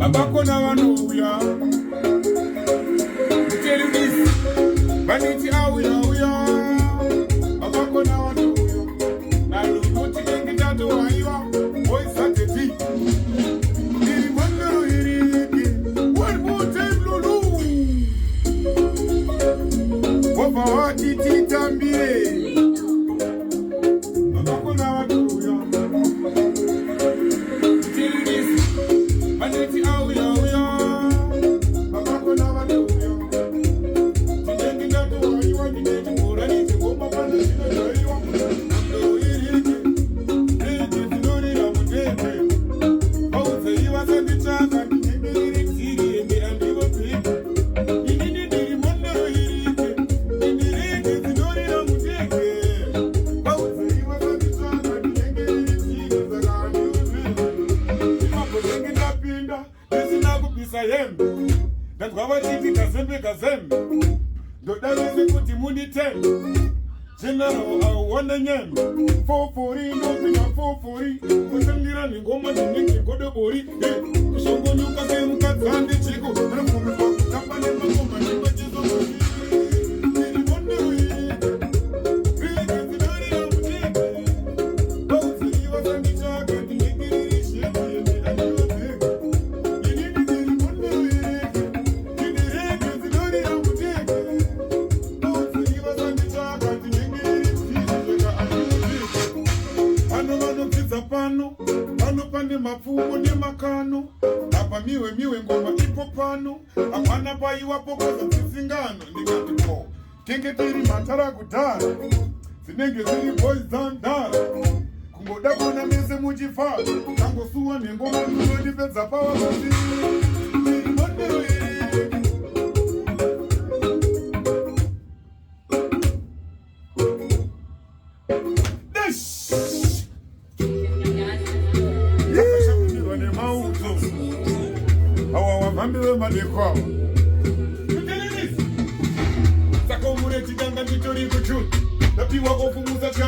abakona wanouya tell you this vaniti auya abakona wanouya naluluti kengitatu waiwa oisateti iri Mhondoro iriki one more time lulu opa watiti tambire abakona wanouya Ndakavachiti kazembe ndodavise kuti munditembe general auwanda nyembe 440 ndopinda 440 kusangira nengoma dzinenge godobori kushongonyuka semukadzi ande chiko anofumirwa kutamba nemangoma nemachizobori pano pane mapfumo nemakano apa miwe ngoma ipo pano apana paiwapo koza dzisingano ndingati po tenge tiri matara kudhara dzinenge dziri boys down dara kungoda kuona mese muchifara kangosuwa nengoma ndinodipedza pawazoti Mhondoro Hambiwe madekwa Saka umure chidanga nditori kuchu Napiwa ofumuza cha